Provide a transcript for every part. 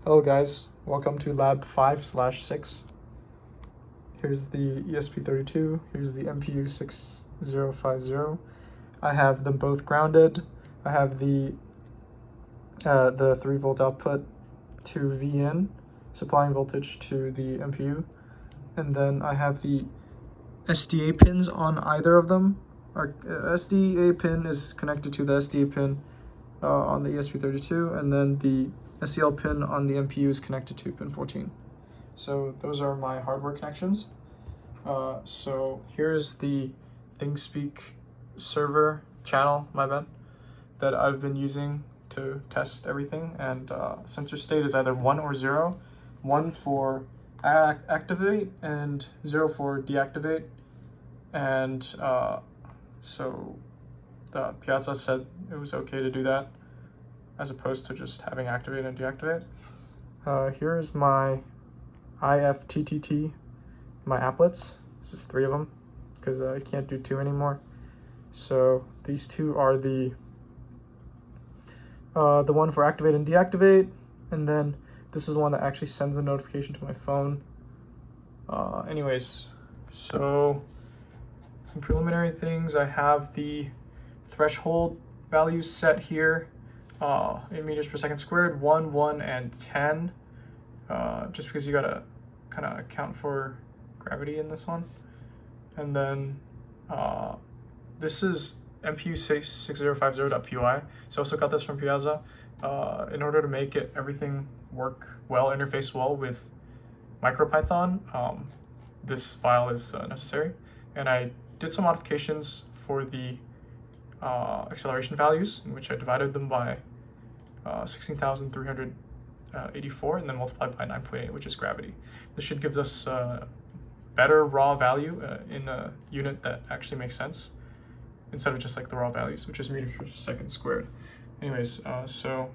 Hello guys, welcome to Lab 5/6. Here's the ESP32, here's the MPU 6050. I have them both grounded. I have the 3-volt output to VN, supplying voltage to the MPU. And then I have the SDA pins on either of them. Our SDA pin is connected to the SDA pin on the ESP32, and then the SCL pin on the MPU is connected to pin 14. So those are my hardware connections. So here's the ThingSpeak server channel, that I've been using to test everything. And sensor state is either 1 or 0. 1 for activate and 0 for deactivate. And so the Piazza said it was okay to do that, as opposed to just having activate and deactivate. Here's my IFTTT, my applets. This is 3 of them, because I can't do 2 anymore. So these 2 are the one for activate and deactivate, and then this is the one that actually sends a notification to my phone. Anyways, so some preliminary things. I have the threshold values set here in meters per second squared, 1, 1, and 10, just because you gotta kind of account for gravity in this one. And then this is MPU 6050.py, so I also got this from Piazza. In order to make everything work well, interface well with MicroPython, this file is necessary. And I did some modifications for the acceleration values, in which I divided them by 16,384 and then multiplied by 9.8, which is gravity. This should give us better raw value in a unit that actually makes sense, instead of just like the raw values, which is meters per second squared. Anyways, so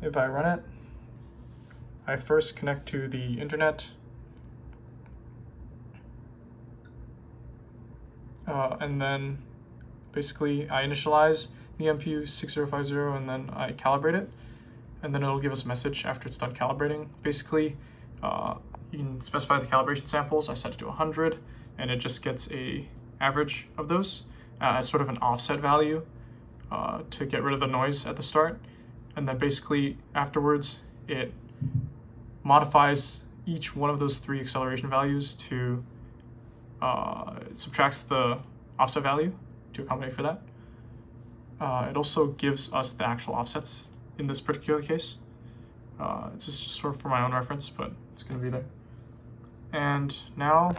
if I run it, I first connect to the internet, and then basically I initialize the MPU 6050 and then I calibrate it, and then it'll give us a message after it's done calibrating. Basically, you can specify the calibration samples. I set it to 100, and it just gets a average of those as sort of an offset value to get rid of the noise at the start. And then basically afterwards, it modifies each one of those 3 acceleration values to it subtracts the offset value to accommodate for that. It also gives us the actual offsets in this particular case. It's just sort of for my own reference, but it's going to be there. And now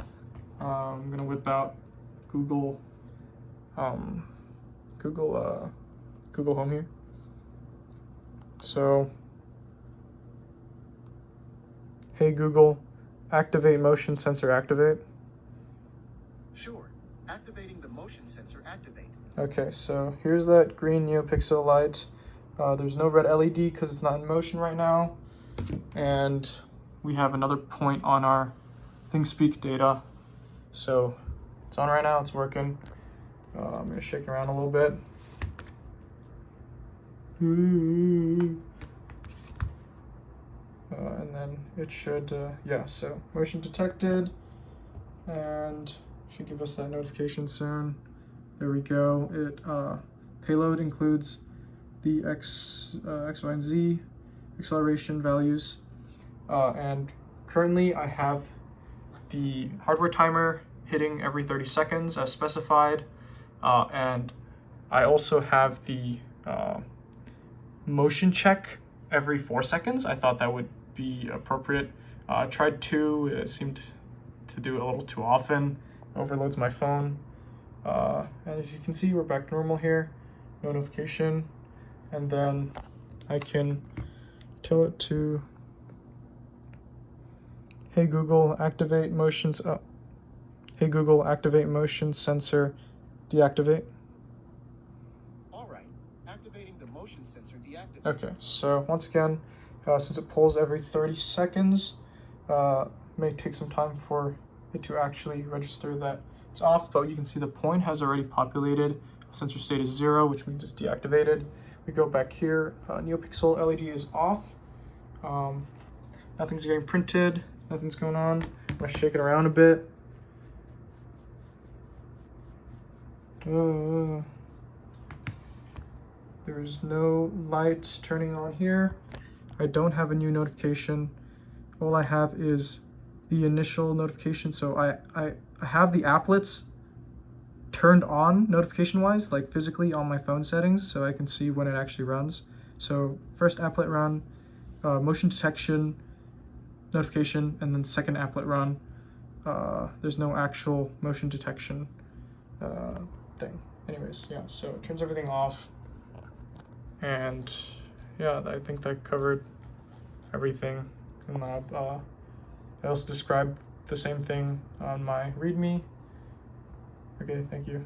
I'm going to whip out Google Home here. So, hey Google, activate motion sensor activate. Sure, activating the motion sensor activate. Okay, so here's that green NeoPixel light. There's no red LED because it's not in motion right now. And we have another point on our ThingSpeak data. So it's on right now, it's working. I'm gonna shake it around a little bit. And then it should, yeah, so motion detected, and should give us that notification soon. There we go. It payload includes the X, Y, and Z acceleration values, and currently I have the hardware timer hitting every 30 seconds as specified, and I also have the motion check every 4 seconds. I thought that would be appropriate. I tried 2, it seemed to do it a little too often. Overloads my phone. And as you can see, we're back to normal here. No notification. And then I can tell it to, hey Google, activate motions. Hey Google, activate motion sensor deactivate. All right, activating the motion sensor deactivate. Okay, so once again, since it pulls every 30 seconds, may take some time for it to actually register that it's off, but you can see the point has already populated. Sensor state is 0, which means it's deactivated. We go back here, NeoPixel LED is off. Nothing's getting printed, nothing's going on. I'm gonna shake it around a bit. There's no light turning on here. I don't have a new notification. All I have is the initial notification. So I have the applets turned on notification-wise, like physically on my phone settings, so I can see when it actually runs. So first applet run, motion detection, notification, and then second applet run. There's no actual motion detection thing. Anyways, yeah, so it turns everything off. And yeah, I think that covered everything in lab. I also described the same thing on my README. Okay, thank you.